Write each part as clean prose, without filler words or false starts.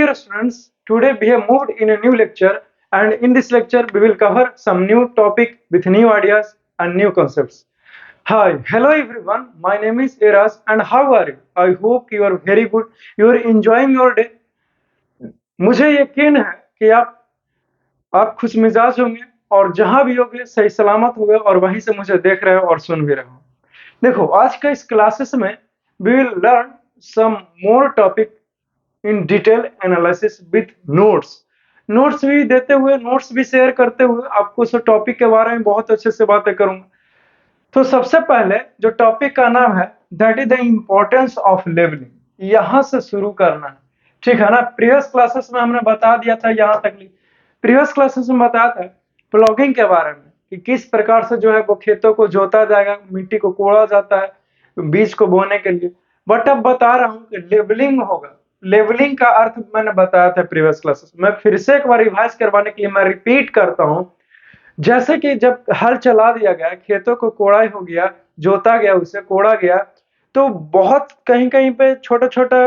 dear students, today we have moved in a new lecture, and in this lecture we will cover some new topic with new ideas and new concepts. Hi, hello everyone. My name is Eras, and how are you? I hope you are very good. You are enjoying your day. मुझे यकीन है कि आप खुश मिजाज होंगे और जहां भी होंगे सही सलामत होंगे और वहीं से मुझे देख रहे हो और सुन भी रहे हो। देखो, आज के इस क्लासेस में we will learn some more topic in detail analysis with notes भी देते हुए, नोट्स भी शेयर करते हुए आपको उस टॉपिक के बारे में बहुत अच्छे से बातें करूंगा। तो सबसे पहले जो टॉपिक का नाम है that is the importance of levelling, यहां से शुरू करना है, ठीक है ना। प्रीवियस क्लासेस में हमने बता दिया था, यहां तक प्रीवियस क्लासेस में बताया था प्लॉगिंग के बारे में कि किस प्रकार से जो है वो खेतों को जोता जाएगा, मिट्टी को कोड़ा जाता है बीज को बोने के लिए। बट अब बता रहा हूं कि लेवलिंग होगा। लेवलिंग का अर्थ मैंने बताया था प्रीवियस क्लासेस में, फिर से एक बार रिवाइज करवाने के लिए मैं रिपीट करता हूं। जैसे कि जब हल चला दिया गया, खेतों को कोड़ाई हो गया, जोता गया, उसे कोड़ा गया, तो बहुत कहीं कहीं पे छोटा छोटा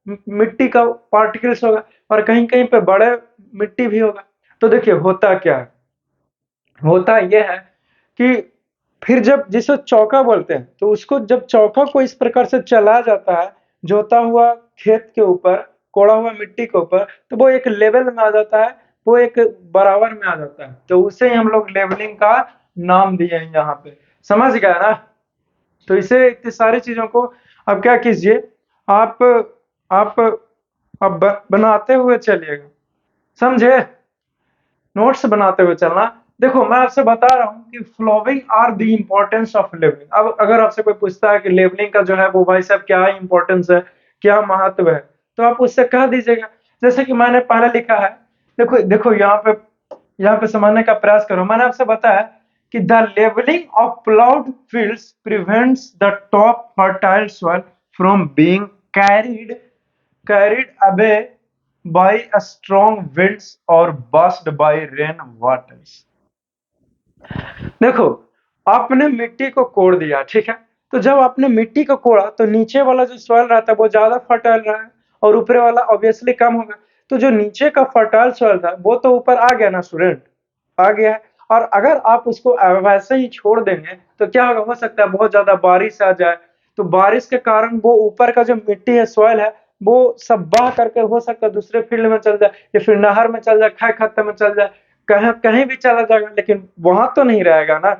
मिट्टी का पार्टिकल्स होगा और कहीं कहीं पे बड़े मिट्टी भी होगा। तो देखिए होता क्या है, होता यह है कि फिर जब जिसे चौका बोलते हैं, तो उसको जब चौका को इस प्रकार से चला जाता है जोता हुआ खेत के ऊपर, कोड़ा हुआ मिट्टी के ऊपर, तो वो एक लेवल में आ जाता है, वो एक बराबर में आ जाता है, तो उसे हम लोग लेवलिंग का नाम दिए हैं यहाँ पे। समझ गया ना। तो इसे इतनी सारी चीजों को अब क्या कीजिए, आप आप अब बनाते हुए चलिएगा, समझे। नोट्स बनाते हुए चलना। देखो, मैं आपसे बता रहा हूँ कि following are the importance of levelling. अब अगर आपसे कोई पूछता है कि लेवलिंग का जो है वो भाई साहब क्या इम्पोर्टेंस है, क्या महत्व है, तो आप उससे कह दीजिएगा जैसे कि मैंने पहले लिखा है। देखो देखो, यहाँ पे समझने का प्रयास करो। मैंने आपसे बताया कि the levelling of ploughed fields prevents the top fertile soil from being carried away by a strong winds or burst by rain waters। देखो, आपने मिट्टी को कोड़ दिया, ठीक है। तो जब आपने मिट्टी को कोड़ा तो नीचे वाला जो सॉइल रहता है वो ज्यादा फर्टाइल रहा है और ऊपर वाला ऑब्वियसली कम होगा। तो जो नीचे का फर्टाइल सॉइल था वो तो ऊपर आ गया ना स्टूडेंट, आ गया है। और अगर आप उसको वैसे ही छोड़ देंगे तो क्या होगा, हो सकता है बहुत ज्यादा बारिश आ जाए, तो बारिश के कारण वो ऊपर का जो मिट्टी है, सॉइल है, वो सब बह करके हो सकता है दूसरे फील्ड में चल जाए या फिर नहर में चल जाए, खाई खत्ते में चल जाए, कहीं कहीं भी चला जाएगा, लेकिन वहां तो नहीं रहेगा ना,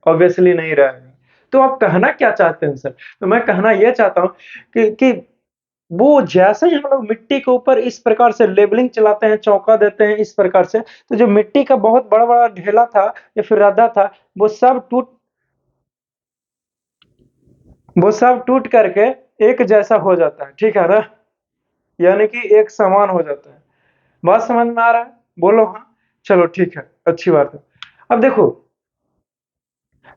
ऑब्वियसली नहीं रहेगा। तो आप कहना क्या चाहते हैं सर? तो मैं कहना यह चाहता हूं कि वो जैसे ही हम लोग मिट्टी के ऊपर इस प्रकार से लेबलिंग चलाते हैं, चौका देते हैं इस प्रकार से, तो जो मिट्टी का बहुत बड़ा बड़ा ढेला था या फिर रद्दा था, वो सब टूट करके एक जैसा हो जाता है, ठीक है ना। यानी कि एक समान हो जाता है। बात समझ में आ रहा है? बोलो हाँ। चलो ठीक है, अच्छी बात है। अब देखो,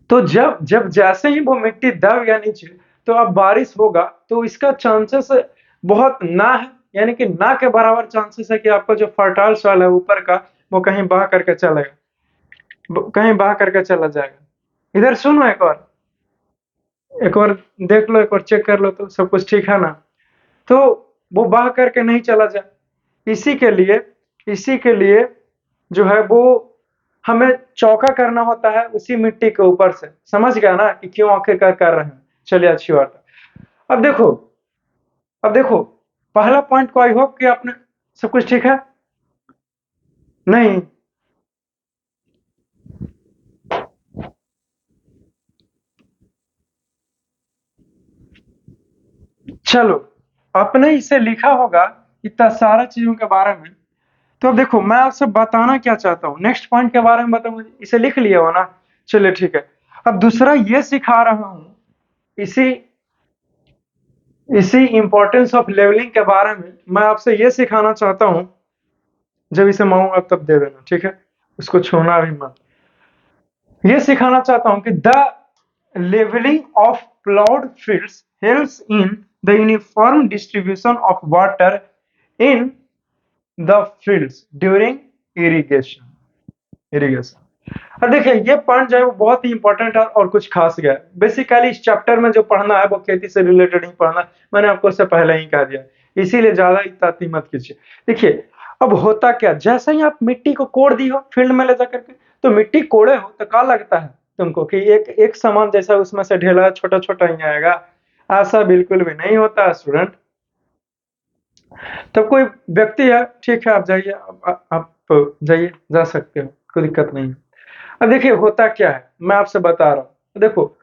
तो जब जब जैसे ही वो मिट्टी दब गया नीचे, तो अब बारिश होगा, तो इसका चांसेस बहुत ना है, यानी कि ना के बराबर चांसेस है कि आपका जो फर्टाइल सॉइल है ऊपर का, वो कहीं बहा करके चलेगा, कहीं बहा करके चला जाएगा। इधर सुनो, एक बार देख लो, एक बार चेक कर लो तो सब कुछ ठीक है ना। तो वो बहा करके नहीं चला जाए, इसी के लिए जो है वो हमें चौका करना होता है उसी मिट्टी के ऊपर से। समझ गया ना कि क्यों आखिरकार कर रहे हैं। चलिए, अच्छी बात है। अब देखो, अब देखो, पहला पॉइंट को आई होप कि आपने सब कुछ ठीक है नहीं। चलो, आपने इसे लिखा होगा इतना सारा चीजों के बारे में। तो अब देखो, मैं आपसे बताना क्या चाहता हूँ, नेक्स्ट पॉइंट के बारे में बताऊंगा। इसे लिख लिया हो ना? चलिए ठीक है। अब दूसरा ये सिखा रहा हूँ, इसी इसी इंपॉर्टेंस ऑफ लेवलिंग के बारे में मैं आपसे ये सिखाना चाहता हूँ। जब इसे मांगूंगा तब दे देना, ठीक है, उसको छोड़ना भी मत। ये सिखाना चाहता हूँ कि the levelling of ploughed fields helps in the uniform distribution of water in the fields during irrigation. अब देखिए, ये पॉइंट जो है वो बहुत ही इंपॉर्टेंट है और कुछ खास गया है। बेसिकली इस चैप्टर में जो पढ़ना है वो खेती से रिलेटेड ही पढ़ना है। मैंने आपको उससे पहले ही कह दिया, इसीलिए ज्यादा इत्तेफाक मत कीजिए। देखिए, अब होता क्या, जैसे ही आप मिट्टी को कोड़ दी हो फील्ड में ले जाकर के, तो मिट्टी कोड़े हो तो क्या लगता है तुमको कि एक एक समान जैसा उसमें से ढेला छोटा छोटा ही आएगा? ऐसा बिल्कुल भी नहीं होता है स्टूडेंट। तो कोई व्यक्ति है, ठीक है, आप जाइए, आप जाइए, जा सकते हो, कोई दिक्कत नहीं है। अब देखिए होता क्या है, मैं आपसे बता रहा हूँ। देखो,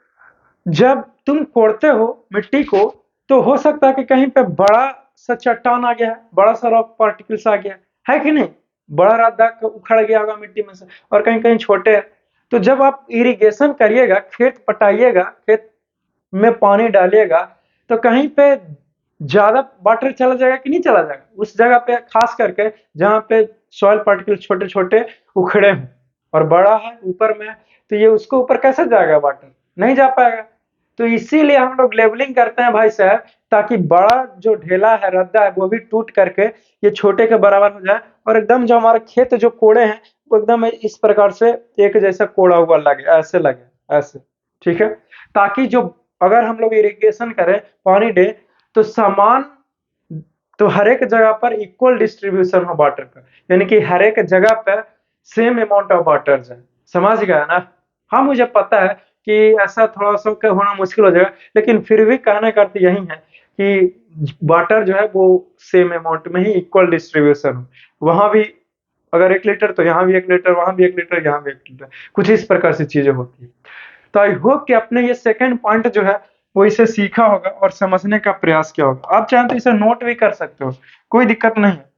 जब तुम कोड़ते हो मिट्टी को, तो हो सकता है कि कहीं पे बड़ा सा चट्टान आ गया है, बड़ा सा रॉक पार्टिकल्स आ गया है कि नहीं? बड़ा रात उखड़ गया होगा मिट्टी में से, और कहीं कहीं छोटे हैं। तो जब आप इरिगेशन करिएगा, खेत पटाइएगा, खेत में पानी डालिएगा, तो कहीं पे ज्यादा वाटर चला जाएगा कि नहीं चला जाएगा? उस जगह पे खास करके जहाँ पे सॉइल पार्टिकल छोटे छोटे उखड़े हों और बड़ा है ऊपर में, तो ये उसको ऊपर कैसे जाएगा वाटर? नहीं जा पाएगा। तो इसीलिए हम लोग लेवलिंग करते हैं भाई साहब, ताकि बड़ा जो ढेला है, रद्दा है, वो भी टूट करके ये छोटे के बराबर हो जाए, और एकदम जो हमारे खेत जो कोड़े हैं वो एकदम इस प्रकार से एक जैसा कोड़ा हुआ लगे, ऐसे लगे, ऐसे। ठीक है, ताकि जो अगर हम लोग इरिगेशन करें, पानी दें, तो समान, तो हर एक जगह पर इक्वल डिस्ट्रीब्यूशन हो वाटर का, यानी कि हर एक जगह पर सेम अमाउंट ऑफ वाटर जाए। समझ गया ना? हाँ, मुझे पता है कि ऐसा थोड़ा सा होना मुश्किल हो जाएगा, लेकिन फिर भी कहने का अर्थ यही है कि वाटर जो है वो सेम अमाउंट में ही इक्वल डिस्ट्रीब्यूशन हो। वहां भी अगर 1 लीटर, तो यहाँ भी 1 लीटर, वहां भी 1 लीटर, यहाँ भी 1 लीटर, कुछ इस प्रकार से चीजें होती है। तो आई होप कि आपने ये सेकंड पॉइंट जो है वो इसे सीखा होगा और समझने का प्रयास किया होगा। आप चाहें तो इसे नोट भी कर सकते हो, कोई दिक्कत नहीं है।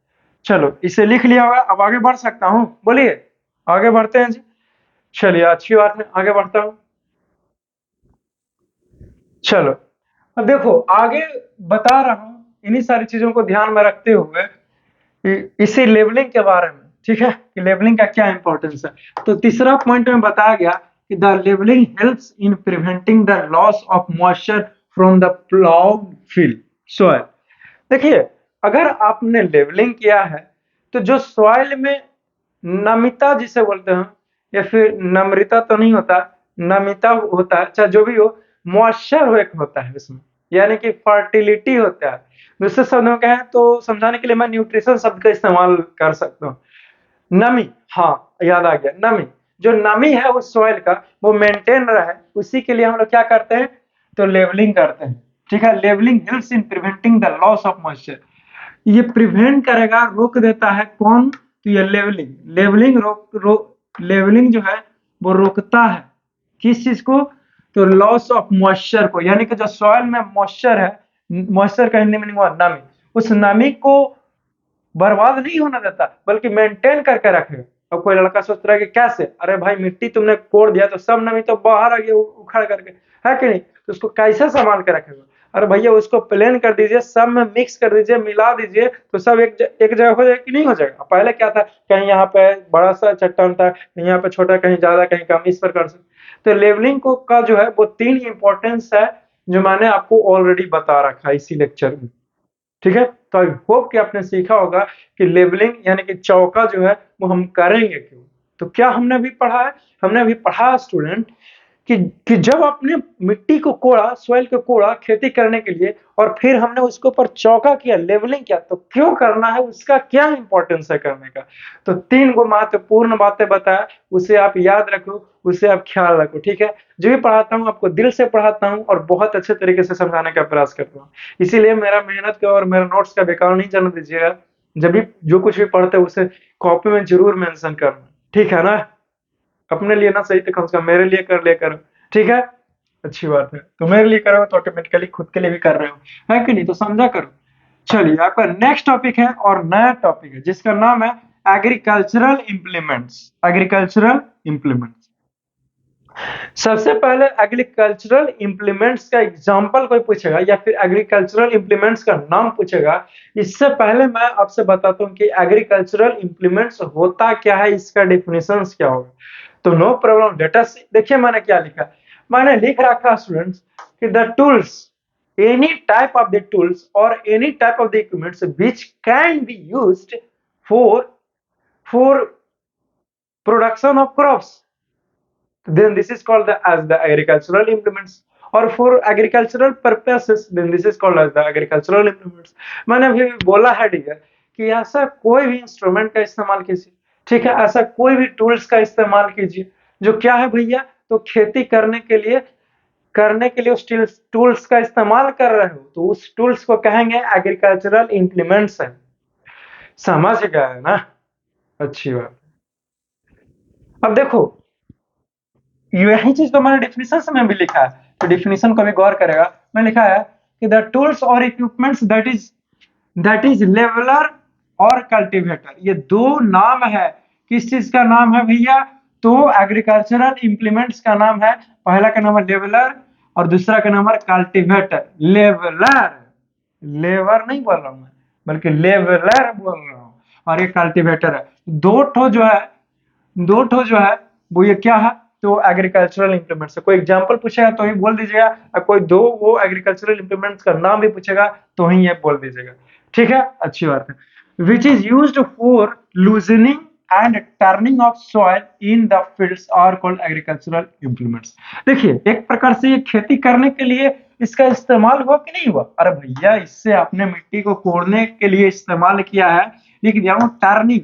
चलो, इसे लिख लिया होगा, अब आगे बढ़ सकता हूँ, बोलिए। आगे बढ़ते हैं जी। चलिए, अच्छी बात है, आगे बढ़ता हूँ। चलो, अब देखो आगे बता रहा हूँ, इन्हीं सारी चीजों को ध्यान में रखते हुए इसी लेवलिंग के बारे में, ठीक है, कि लेवलिंग का क्या इंपॉर्टेंस है। तो तीसरा पॉइंट में बताया गया कि the levelling helps in preventing the loss of moisture from the ploughed field soil. देखिए, अगर आपने लेवलिंग किया है, तो जो सॉइल में नमिता जिसे बोलते हैं, या फिर नम्रता तो नहीं होता, नमिता होता है, चाहे जो भी हो, मॉइस्चर एक होता है इसमें, यानी कि फर्टिलिटी होता है। दूसरे शब्दों में कहें तो समझाने के लिए मैं न्यूट्रिशन शब्द का इस्तेमाल कर सकता हूँ। नमी, हाँ याद आ गया, नमी। जो नमी है उस सॉइल का, वो मेंटेन रहे, उसी के लिए हम लोग क्या करते हैं, तो लेवलिंग करते हैं। ठीक है, levelling helps in preventing the loss of moisture. ये प्रिवेंट करेगा, रोक देता है, कौन? तो ये लेवलिंग, लेवलिंग जो है वो रोकता है किस चीज को? तो लॉस ऑफ मॉइस्चर को, यानी कि जो सॉइल में मॉइस्चर है, मॉइस्चर का हिंदी मीनिंग हुआ नमी, उस नमी को बर्बाद नहीं होने देता, बल्कि मेंटेन करके रखेगा। अब कोई लड़का सोच रहा है कि कैसे, अरे भाई मिट्टी तुमने कोड़ दिया तो सब नमी तो बाहर आ गया उखड़ करके, है कि नहीं? तो उसको कैसे संभाल के रखेगा? अरे भैया, उसको प्लेन कर दीजिए, सब में मिक्स कर दीजिए, मिला दीजिए, तो सब एक जगह हो जाएगा कि नहीं हो जाएगा? पहले क्या था, कहीं यहाँ पे बड़ा सा चट्टान था, कहीं यहाँ पे छोटा, कहीं ज्यादा, कहीं कम, इस प्रकार से। तो लेवलिंग को का जो है वो 3 इंपॉर्टेंस है, जो मैंने आपको ऑलरेडी बता रखा है इसी लेक्चर में। ठीक है, तो आई होप कि आपने सीखा होगा कि लेवलिंग यानी कि चौका जो है वो हम करेंगे क्यों। तो क्या हमने अभी पढ़ा है? हमने अभी पढ़ा स्टूडेंट कि जब आपने मिट्टी को कोड़ा, सॉइल को कोड़ा खेती करने के लिए, और फिर हमने उसके ऊपर चौका किया, लेवलिंग किया, तो क्यों करना है, उसका क्या इंपॉर्टेंस है करने का। तो 3 गो महत्वपूर्ण बातें बताया, उसे आप याद रखो, उसे आप ख्याल रखो। ठीक है, जो भी पढ़ाता हूँ आपको दिल से पढ़ाता हूँ और बहुत अच्छे तरीके से समझाने का प्रयास करता हूँ। इसीलिए मेरा मेहनत का और मेरे नोट्स का बेकार नहीं जाने दीजिएगा। जब भी जो कुछ भी पढ़ते हैं उसे कॉपी में जरूर मेंशन करना, ठीक है ना? अपने लिए ना सही तो कम से कम मेरे लिए कर लिया करो, ठीक है? अच्छी बात है, तो मेरे लिए करो तो ऑटोमेटिकली खुद के लिए भी कर रहे हो, है कि नहीं? तो समझा करो। चलिए, आपका नेक्स्ट टॉपिक है और नया टॉपिक है जिसका नाम है एग्रीकल्चरल इम्प्लीमेंट्स। एग्रीकल्चरल इम्प्लीमेंट्स, सबसे पहले एग्रीकल्चरल इम्प्लीमेंट्स का एग्जांपल कोई पूछेगा या फिर एग्रीकल्चरल इम्प्लीमेंट्स का नाम पूछेगा, इससे पहले मैं आपसे बताता हूं कि एग्रीकल्चरल इम्प्लीमेंट्स होता क्या है, इसका डेफिनेशन क्या होगा। तो नो प्रॉब्लम, लेट अस देखिए मैंने क्या लिखा। मैंने लिख रखा स्टूडेंट्स कि the tools, any type of the tools or any type of the equipments which can be used for for production of crops, then this is called as the agricultural implements. और for agricultural purposes then this is called as the agricultural implements. मैंने अभी बोला है dear कि ऐसा कोई भी instrument का इस्तेमाल कीजिए, ठीक है, ऐसा कोई भी टूल्स का इस्तेमाल कीजिए जो क्या है भैया, तो खेती करने के लिए उस टूल्स का इस्तेमाल कर रहे हो, तो उस टूल्स को कहेंगे एग्रीकल्चरल इम्प्लीमेंट्स है। समझ गए ना? अच्छी बात। अब देखो, यही चीज तो मैंने डिफिनेशन में भी लिखा है, तो डिफिनेशन को भी गौर करेगा। मैं लिखा है कि द टूल्स और इक्विपमेंट्स दैट इज लेवलर और कल्टीवेटर। ये दो नाम है, किस चीज का नाम है भैया, तो एग्रीकल्चरल इंप्लीमेंट्स का नाम है। पहला का नाम है लेवलर और दूसरा का नाम है कल्टीवेटर। लेवलर, लेवर नहीं बोल रहा हूं मैं, बल्कि लेवलर बोल रहा हूं, और ये कल्टीवेटर है। दो ठो जो है वो ये क्या है, तो एग्रीकल्चरल इंप्लीमेंट्स है। कोई एग्जांपल पूछेगा तो ही बोल दीजिएगा, और कोई दो वो एग्रीकल्चरल इंप्लीमेंट्स का नाम भी पूछेगा तो ही ये बोल दीजिएगा, ठीक है, अच्छी बात है। Which is used for loosening and turning of soil in the fields are called agricultural implements. देखिए, एक प्रकार से ये खेती करने के लिए इसका इस्तेमाल हुआ कि नहीं हुआ? अरे भैया, इससे आपने मिट्टी को कोड़ने के लिए इस्तेमाल किया है, लेकिन यहाँ टर्निंग,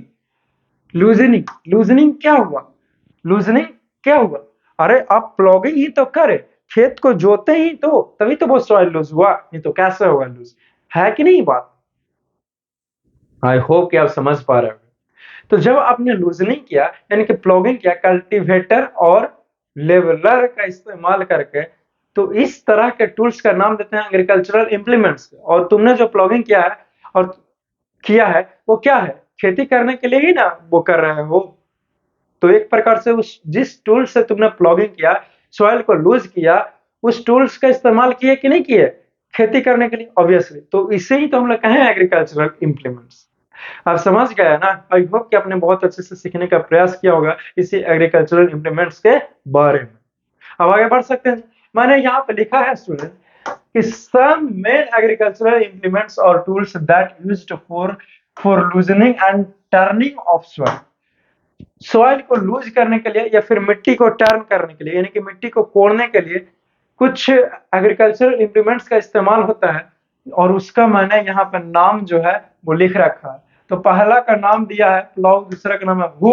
लूजनिंग, लूजनिंग क्या हुआ, लूजनिंग क्या हुआ? अरे आप प्लॉगिंग ही तो करे, खेत को जोते ही तो, तभी तो वो सॉइल लूज हुआ, नहीं तो कैसे होगा लूज? है कि नहीं बात? आई होप कि आप समझ पा रहे हो। तो जब आपने लूजनिंग किया यानी कि प्लॉगिंग किया कल्टीवेटर और लेवलर का इस्तेमाल करके, तो इस तरह के टूल्स का नाम देते हैं एग्रीकल्चरल इंप्लीमेंट्स। और तुमने जो प्लॉगिंग किया है और किया है वो क्या है, खेती करने के लिए ही ना वो कर रहे हो। तो एक प्रकार से उस जिस टूल से तुमने प्लॉगिंग किया, सॉइल को लूज किया, उस टूल्स का इस्तेमाल किए कि नहीं किए खेती करने के लिए? ऑब्वियसली। तो इसे ही तो हम लोग कहें एग्रीकल्चरल इंप्लीमेंट्स। आप समझ गए ना? आई होप कि आपने बहुत अच्छे से सीखने का प्रयास किया होगा इसी एग्रीकल्चरल इंप्लीमेंट्स के बारे में। अब आगे बढ़ सकते हैं। मैंने यहाँ पे लिखा है स्टूडेंट कि some main agricultural implements or tools that used for loosening and turning of soil। Soil को लूज करने के लिए या फिर मिट्टी को टर्न करने के लिए, यानी कि मिट्टी को कोड़ने के लिए कुछ एग्रीकल्चरल इंप्लीमेंट्स का इस्तेमाल होता है, और उसका मैंने यहाँ पर नाम जो है वो लिख रखा है। तो पहला का नाम दिया है प्लाउ, दूसरा का नाम है हू,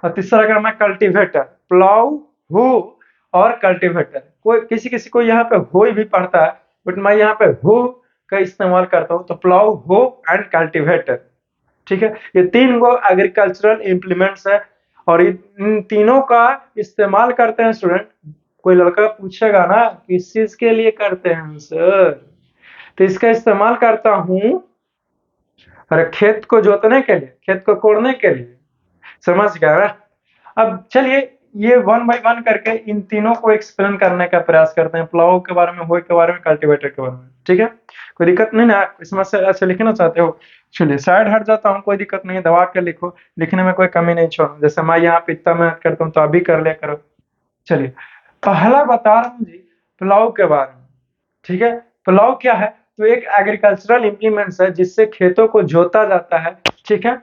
और तीसरा का नाम है कल्टीवेटर। प्लाउ, हू और कल्टीवेटर। कोई किसी किसी को यहाँ पे हो भी पड़ता है, बट मैं यहाँ पे हू का इस्तेमाल करता हूँ। तो प्लाउ, हू एंड कल्टीवेटर, ठीक है। ये तीन गो एग्रीकल्चरल इंप्लीमेंट्स है, और इन तीनों का इस्तेमाल करते हैं स्टूडेंट। कोई लड़का पूछेगा ना किस चीज के लिए करते हैं सर, तो इसका इस्तेमाल करता हूँ अरे खेत को जोतने के लिए, खेत को कोड़ने के लिए। समझ गया ना? अब चलिए ये वन बाय वन करके इन तीनों को एक्सप्लेन करने का प्रयास करते हैं। प्लाऊ के बारे में, होय के बारे में, कल्टीवेटर के बारे में, ठीक है। कोई दिक्कत नहीं ना? इसमें से ऐसे लिखना चाहते हो? चलिए साइड हट जाता हूँ, कोई दिक्कत नहीं, दबा के लिखो, लिखने में कोई कमी नहीं छोड़ो। जैसे मैं यहाँ पे इतना मेहनत करता हूँ तो अभी कर लिया करो। चलिए पहला बता रहा हूँ जी प्लाऊ के बारे में, ठीक है। प्लाऊ क्या है? तो एक एग्रीकल्चरल इंप्लीमेंट्स है जिससे खेतों को जोता जाता है, ठीक है।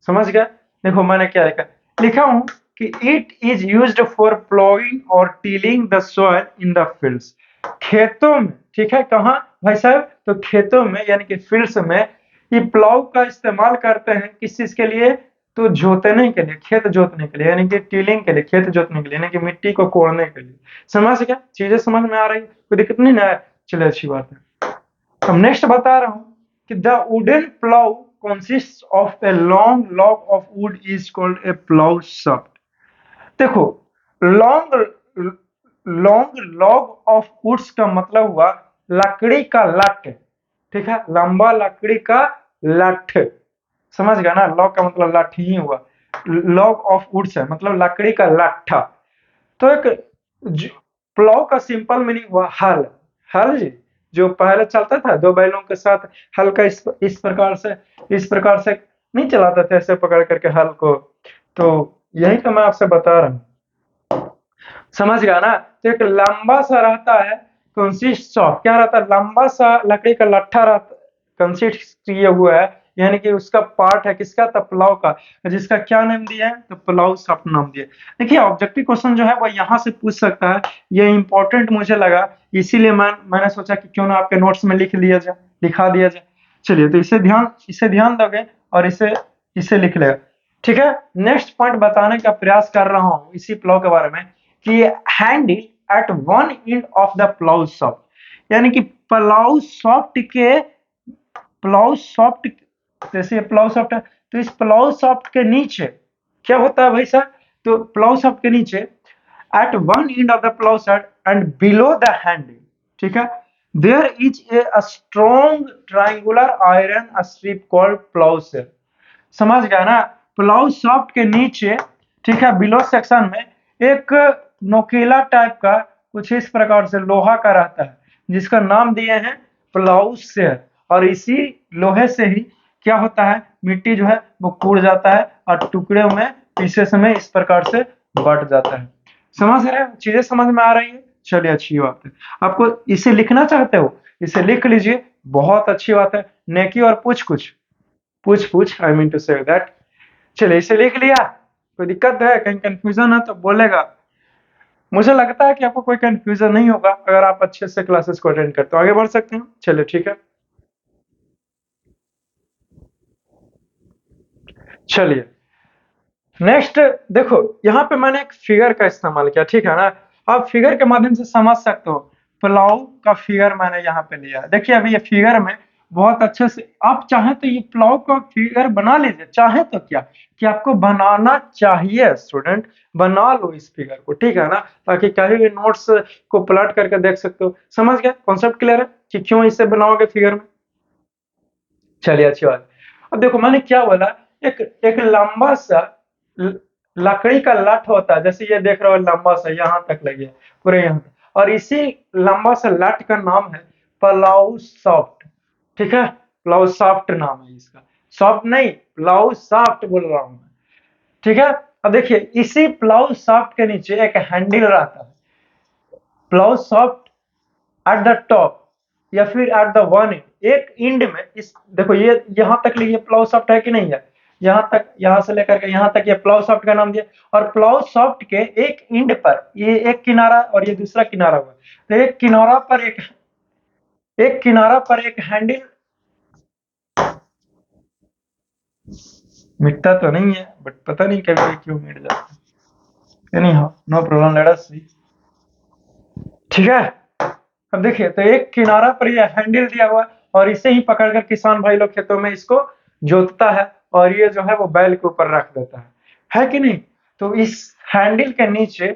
समझ गए? देखो मैंने क्या लिखा, लिखा हूं कि it is used for ploughing और tilling the soil in the fields. खेतों में, ठीक है। कहाँ भाई साहब? तो खेतों में यानी कि फील्ड्स में ये प्लाऊ का इस्तेमाल करते हैं। किस चीज के लिए? तो जोतने के लिए, खेत जोतने के लिए, यानी कि टीलिंग के लिए, खेत जोतने के लिए, यानी कि मिट्टी को कोड़ने के लिए। समझ गया? चीजें समझ में आ रही है? कोई दिक्कत नहीं ना? चलिए अच्छी बात है। अब नेक्स्ट बता रहा हूं कि the wooden plough consists of a long log of wood is called a plow shaft। देखो long long log of woods का मतलब हुआ लकड़ी का लठ, ठीक है, लंबा लकड़ी का लठ। समझ गया ना? लॉग का मतलब लठ ही हुआ, लॉग ऑफ वुड्स है मतलब लकड़ी का लट्ठा। तो एक प्लाव का सिंपल मीनिंग हुआ हल। हल जी, जो पहले चलता था दो बैलों के साथ, हल का इस प्रकार से नहीं चलाते थे ऐसे पकड़ करके हल को। तो यही तो मैं आपसे बता रहा हूँ। समझ गया ना? तो एक लंबा सा रहता है, कंसिस्ट ऑफ क्या रहता है? लंबा सा लकड़ी का लट्ठा रहता, कंसिस्ट किए हुआ है यानी कि उसका पार्ट है किसका, तो प्लाव का, जिसका क्या नाम दिया है, तो प्लाव शाफ्ट नाम दिया है। देखिए ऑब्जेक्टिव क्वेश्चन जो है वो यहाँ से पूछ सकता है, ये इंपॉर्टेंट मुझे लगा, इसीलिए मैंने सोचा कि क्यों ना आपके नोट्स में लिखा दिया जाए। चलिए तो इसे ध्यान दोगे और इसे इसे लिख लेगा, ठीक है। नेक्स्ट पॉइंट बताने का प्रयास कर रहा हूँ इसी प्लाव के बारे में, कि handle at one end of the plough soft, यानी कि प्लाव सॉफ्ट जैसे ये प्लाव सॉफ्ट है, तो इस प्लाव सॉफ्ट के नीचे क्या होता है भाई साहब, तो प्लाव सॉफ्ट के नीचे at one end of the plough shaft and below the handle, ठीक है, there is a strong triangular iron strip called plough sole. समझ गया ना, प्लाव सॉफ्ट के नीचे, ठीक है, बिलो सेक्शन में एक नोकीला टाइप का कुछ इस प्रकार से लोहा का रहता है, जिसका नाम दिए हैं प्लाव सेल, और इसी लोहे से ही क्या होता है, मिट्टी जो है वो कूड़ जाता है और टुकड़े में पीसेस में इस प्रकार से बट जाता है। समझ रहे हैं, चीजें समझ में आ रही है, चलिए अच्छी बात है। आपको इसे लिखना चाहते हो, इसे लिख लीजिए, बहुत अच्छी बात है। नेकी और पूछ I mean to say that. चलिए इसे लिख लिया, कोई दिक्कत है, कहीं कंफ्यूजन है तो बोलेगा। मुझे लगता है कि आपको कोई कंफ्यूजन नहीं होगा अगर आप अच्छे से क्लासेस को अटेंड करते हो। आगे बढ़ सकते हैं, चलिए ठीक है। चलिए नेक्स्ट देखो, यहाँ पे मैंने एक फिगर का इस्तेमाल किया, ठीक है ना। आप फिगर के माध्यम से समझ सकते हो, प्लाव का फिगर मैंने यहाँ पे लिया। देखिए अभी ये फिगर में बहुत अच्छे से, आप चाहें तो ये प्लाव का फिगर बना लीजिए, चाहे तो क्या कि आपको बनाना चाहिए स्टूडेंट, बना लो इस फिगर को, ठीक है ना, ताकि कहीं भी नोट्स को प्लॉट करके देख सकते हो। समझ गए, कॉन्सेप्ट क्लियर है कि क्यों इसे बनाओगे फिगर में। चलिए अच्छी बात। अब देखो मैंने क्या बोला, एक एक लंबा सा लकड़ी का लठ होता है, जैसे ये देख रहे हो लंबा सा यहाँ तक लगे पूरे यहाँ तक, और इसी लंबा सा लठ का नाम है प्लाऊ सॉफ्ट, ठीक है, प्लाऊ सॉफ्ट नाम है इसका, सॉफ्ट नहीं प्लाऊ सॉफ्ट बोल रहा हूं मैं, ठीक है। अब देखिए इसी प्लाऊ सॉफ्ट के नीचे एक हैंडल रहता है, plough soft at the top या फिर एट द वन एंड, एक एंड में, इस देखो ये यहां तक लिए प्लाव सॉफ्ट है कि नहीं है, यहां तक, यहां से लेकर के यहां तक ये प्लाव सॉफ्ट का नाम दिया, और प्लाव सॉफ्ट के एक एंड पर ये एक किनारा और ये दूसरा किनारा हुआ, तो एक किनारा पर एक हैंडल, मिटता तो नहीं है बट पता नहीं कभी कभी क्यों मिट जाता है, anyhow no problem, let us see, ठीक है। अब देखिए तो एक किनारा पर यह हैंडल दिया हुआ है, और इसे ही पकड़कर किसान भाई लोग खेतों में इसको जोतता है, और ये जो है वो बैल के ऊपर रख देता है कि नहीं। तो इस हैंडल के नीचे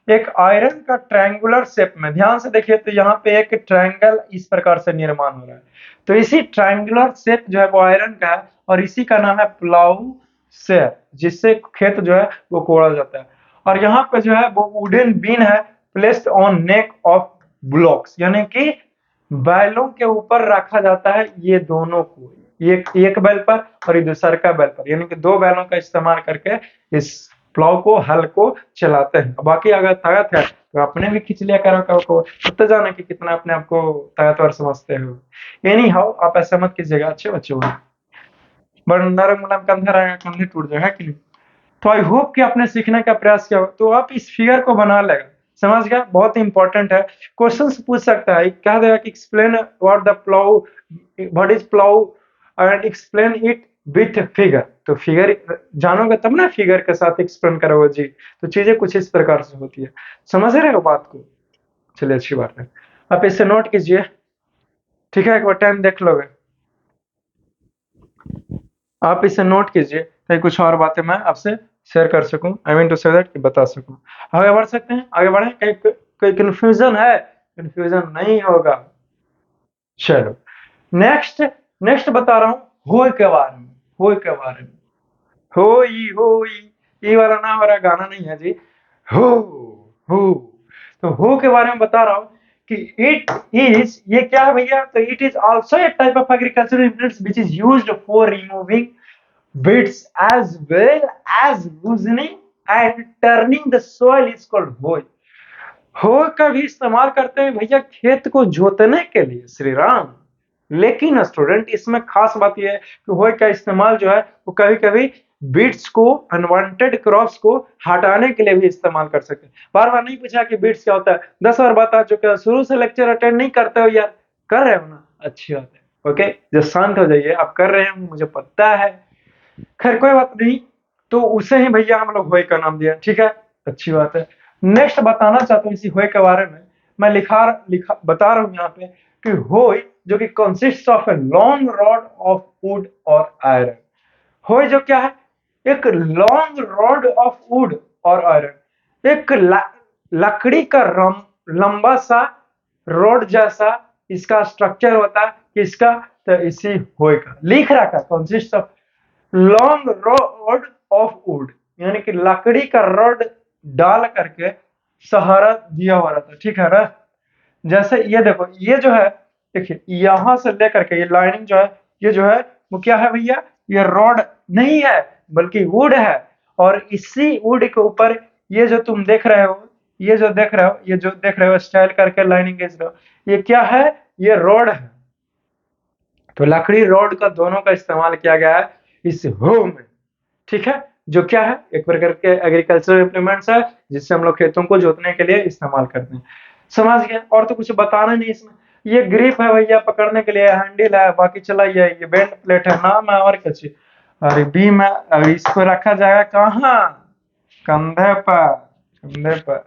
एक आयरन का ट्रायंगुलर शेप में, ध्यान से देखिए तो यहाँ पे एक ट्रायंगल इस प्रकार से निर्माण हो रहा है, तो इसी ट्रायंगुलर शेप जो है वो आयरन का है, और इसी का नाम है प्लाऊ शेप, जिससे खेत जो है वो कोड़ा जाता है। और यहाँ पे जो है वो वुडन बीन है, placed on neck of blocks, यानी कि बैलों के ऊपर रखा जाता है ये दोनों को, एक बैल पर और ये दूसरा का बैल पर, यानी कि दो बैलों का इस्तेमाल करके इस प्लाव को, हल को चलाते हैं। बाकी अगर ताकत है तो अपने भी खींच लिया करो को, पता जाना कि कितना अपने आप को ताकतवर समझते हो। एनी हाउ आप ऐसा मत कीजिएगा अच्छे बच्चों, बड़ा नरम मुलायम कंधा रहेगा, कंधे टूट जाएगा कि नहीं। तो आई होप कि आपने सीखने का प्रयास किया हो, तो आप इस फिगर को बना लेगा, समझ गया, बहुत इंपॉर्टेंट है। क्वेश्चन पूछ सकता है, कह देगा कि explain what the plough, what is plough and explain it with figure. तो फिगर जानोगे तब ना फिगर के साथ एक्सप्लेन करोगे जी, तो चीजें कुछ इस प्रकार से होती है, समझ रहे हो बात को। चलिए अच्छी बात है, आप इसे नोट कीजिए, ठीक है, एक बार टाइम देख लोगे, आप इसे नोट कीजिए ताकि कुछ और बातें मैं आपसे शेयर कर सकूं, I mean to say that, कि बता सकूं। आगे बढ़ सकते हैं, आगे बढ़े, कहीं कोई कंफ्यूजन है, कंफ्यूजन नहीं होगा। चलो नेक्स्ट, नेक्स्ट बता रहा हूं होय के बारे में, होय के बारे में, होई होई, ये वाला ना हो रहा गाना नहीं है जी, हो हो, तो हो के बारे में बता रहा हूं कि इट इज, ये क्या है भैया, तो it is also a type of agricultural implements which is used for removing bits as well as loosening and turning the soil is called hoe। hoe का भी इस्तेमाल करते हैं भैया खेत को जोतने के लिए, श्री राम, लेकिन स्टूडेंट इसमें खास बात यह है कि होय का इस्तेमाल जो है वो कभी-कभी बीट्स को, अनवांटेड क्रॉप्स को हटाने के लिए भी इस्तेमाल कर सकते हैं। बार-बार नहीं पूछा कि बीट्स क्या होता है, 10 बार बता चुके हो, शुरू से लेक्चर अटेंड नहीं करते हो यार, कर रहे हो ना? अच्छी बात है, ओके? जस्ट शांत हो जाइए, आप कर रहे हैं मुझे पता है। खैर कोई बात नहीं, तो उसे ही भैया हम लोग होय का नाम दिया, ठीक है? अच्छी बात है। नेक्स्ट बताना चाहता हूँ इसी होय के बारे में, मैं लिखा बता रहा हूँ यहाँ पे कि होय जो कि consist of a long rod of would और आयरन। होय जो क्या है? एक लॉन्ग रॉड ऑफ वुड और आयरन, एक लकड़ी का लंबा सा रॉड जैसा इसका स्ट्रक्चर होता है, किसका? तो इसी होय का लिख रखा consist of long rod of would, यानी कि लकड़ी का रॉड डाल करके सहारा दिया हुआ रहता है, ठीक है ना? जैसे ये देखो, ये जो है, देखिए यहां से लेकर के ये लाइनिंग जो है, ये जो है वो क्या है भैया? ये रॉड नहीं है बल्कि वुड है। और इसी वुड के ऊपर ये जो तुम देख रहे हो, ये जो देख रहे हो स्टाइल करके लाइनिंग खींच रहे हो, ये क्या है? ये रॉड है। तो लकड़ी रॉड का दोनों का इस्तेमाल किया गया है इस हो में, ठीक है? जो क्या है? एक प्रकार के एग्रीकल्चरल इम्प्लीमेंट्स है जिससे हम लोग खेतों को जोतने के लिए इस्तेमाल करते हैं। समझ गए? और तो कुछ बताना नहीं इसमें। ये ग्रिप है भैया पकड़ने के लिए, हैंडल है, बाकी चला ये बेंड प्लेट है, नाम है और कुछ। अरे बीम है, और इसको रखा जाएगा कहाँ? कंधे पर, कंधे पर।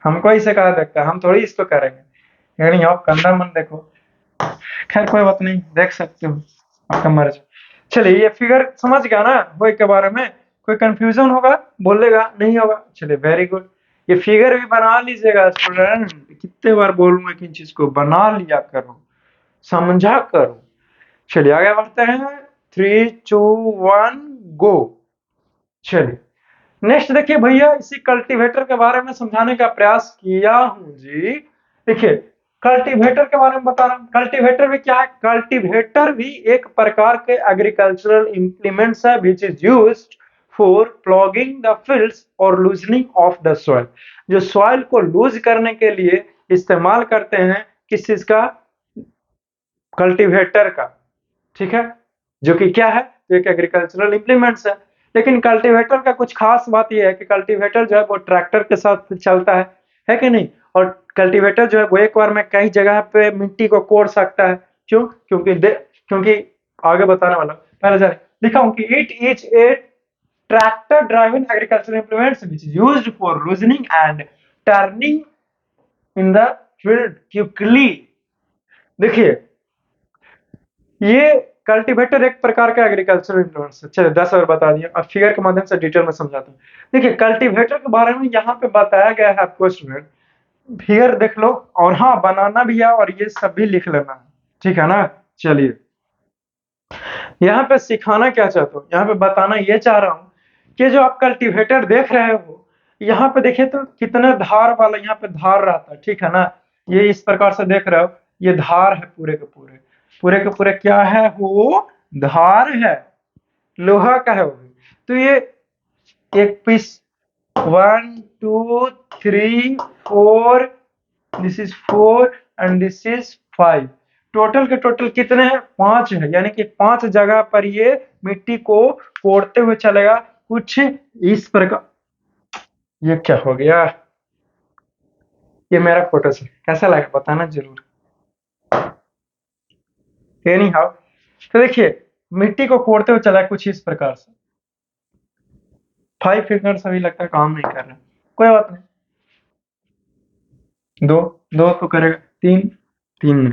हमको इसे कहा देखता है, हम थोड़ी इसको करेंगे। यानी आप कंधा मन देखो। खैर कोई बात नहीं, देख सकते हो, आपका मर्जी। चलिए ये फिगर समझ गया ना होय के बारे में? कोई कंफ्यूजन होगा बोलेगा, नहीं होगा? चलिए वेरी गुड। ये फिगर भी बना लीजिएगा स्टूडेंट, कितने बार बोलूंगा कि इन चीज को बना लिया करो, समझा करो। चलिए आगे बढ़ते हैं, 3, 2, 1 गो। चलिए नेक्स्ट देखिए भैया, इसी कल्टीवेटर के बारे में समझाने का प्रयास किया हूं जी। देखिए कल्टीवेटर के बारे में बता रहा हूं। कल्टीवेटर भी क्या है? कल्टीवेटर भी एक प्रकार के एग्रीकल्चरल इंप्लीमेंट्स है which is used for plogging the fields और लूजनिंग ऑफ द सॉइल। जो सॉइल को लूज करने के लिए इस्तेमाल करते हैं, किस चीज का? कल्टीवेटर का, ठीक है? जो कि क्या है? एक एग्रीकल्चरल इंप्लीमेंट्स है। लेकिन कल्टीवेटर का कुछ खास बात यह है कि कल्टीवेटर जो है वो ट्रैक्टर के साथ चलता है कि नहीं? और कल्टीवेटर जो है वो एक बार में कई जगह पे मिट्टी को कोड़ सकता है। क्यों? क्योंकि आगे बताने वाला हूं। पहले जाने लिखा हूं कि it is a tractor driven agriculture implements which is used for loosening and turning in the field quickly. देखिए ये कल्टीवेटर एक प्रकार का एग्रीकल्चर इंप्लीमेंट्स है। चलिए 10 और बता दिए, अब फिगर के माध्यम से डिटेल में समझाता हूँ। देखिए कल्टीवेटर के बारे में यहाँ पे बताया गया है आपको स्टूडेंट, फिगर देख लो, और हाँ बनाना भी है और ये सब भी लिख लेना है, ठीक है ना? चलिए यहाँ पे सिखाना क्या चाहता हूँ, यहाँ पे बताना ये चाह रहा हूँ कि जो आप कल्टीवेटर देख रहे हो, यहाँ पे देखिए तो कितने धार वाला यहाँ पे धार रहता है, ठीक है ना? ये इस प्रकार से देख रहे हो, ये धार है पूरे के पूरे, पूरे के पूरे क्या है? वो धार है, लोहा का है वो भी। तो ये एक piece 1, 2, 3, 4, this is 4 and this is 5। Total के टोटल कितने हैं? 5 है, यानी कि 5 जगह पर ये मिट्टी को कोड़ते हुए चलेगा कुछ इस प्रकार। ये क्या हो गया? ये मेरा फोटो है, कैसा लगा बताना जरूर। एनी हाउ, तो देखिए मिट्टी को कोड़ते हुए चला कुछ इस प्रकार से। 5 फिंगर्स अभी लगता है काम नहीं कर रहे, कोई बात नहीं। दो, दो तो करेगा, तीन, तीन नहीं,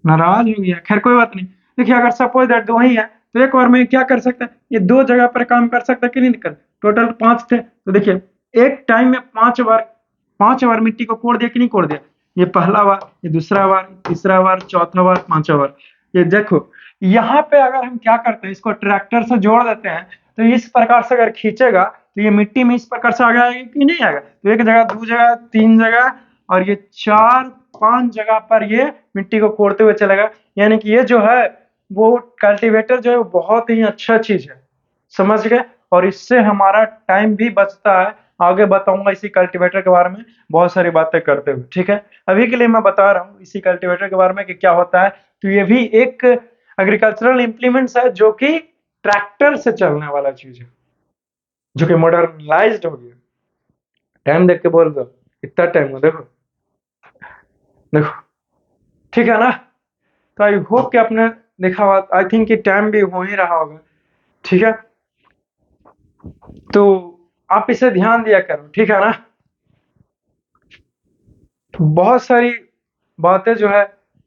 नाराज हो गया। खैर कोई बात नहीं। देखिए अगर सपोज दैट दो ही है तो एक बार में क्या कर सकता है? ये 2 जगह पर काम कर सकता है कि नहीं कर? टोटल 5 थे, तो देखिए एक टाइम में 5 बार मिट्टी को कोड़ दिया कि नहीं कोड़ दिया? ये पहला बार, ये दूसरा बार, तीसरा बार, चौथा बार, पांचवा बार। ये देखो यहाँ पे अगर हम क्या करते हैं, इसको ट्रैक्टर से जोड़ देते हैं, तो इस प्रकार से अगर खींचेगा तो ये मिट्टी में इस प्रकार से आगे आएगा कि नहीं आएगा? तो एक जगह, 2 जगह, 3 जगह, और ये 4-5 जगह पर ये मिट्टी को कोड़ते हुए चलेगा। यानी कि ये जो है वो कल्टीवेटर जो है वो बहुत ही अच्छा चीज है, समझ गए? और इससे हमारा टाइम भी बचता है आगे बताऊंगा इसी कल्टीवेटर के बारे में बहुत सारी बातें करते हुए, ठीक है। अभी के लिए मैं बता रहा हूँ इसी कल्टीवेटर के बारे में कि क्या होता है। तो ये भी एक एग्रीकल्चरल इम्प्लीमेंट्स है जो कि ट्रैक्टर से चलने वाला चीज है, जो कि मॉडर्नाइज्ड हो गया। टाइम देख के बोल दो, इतना टाइम हो, देखो देखो, ठीक है ना। तो आई होप कि आपने देखा होगा, आई थिंक कि टाइम भी हो ही रहा होगा, ठीक है। तो आप इसे ध्यान दिया करो, ठीक है ना। तो बहुत सारी बातें जो है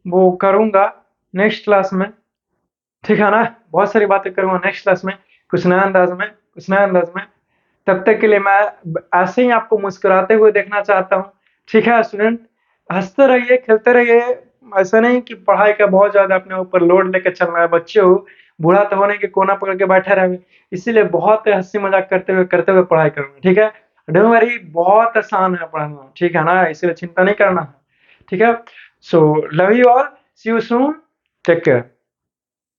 वो करूंगा नेक्स्ट क्लास में, ठीक है ना। बहुत सारी बातें करूंगा नेक्स्ट क्लास में, कुछ नया अंदाज में, कुछ नया अंदाज में। तब तक के लिए मैं ऐसे ही आपको मुस्कुराते हुए देखना चाहता हूँ, ठीक है स्टूडेंट। हंसते रहिए, खेलते रहिए। ऐसा नहीं कि पढ़ाई का बहुत ज्यादा अपने ऊपर लोड लेकर चलना है। बच्चे हो, बूढ़ा तो होने की कोना पकड़ के बैठे रहोगे, इसीलिए बहुत हंसी मजाक करते हुए पढ़ाई करूंगा, ठीक है। डोंट वरी, बहुत आसान है पढ़ना, ठीक है ना, इसलिए चिंता नहीं करना है, ठीक है। So love you all, see you soon, take care.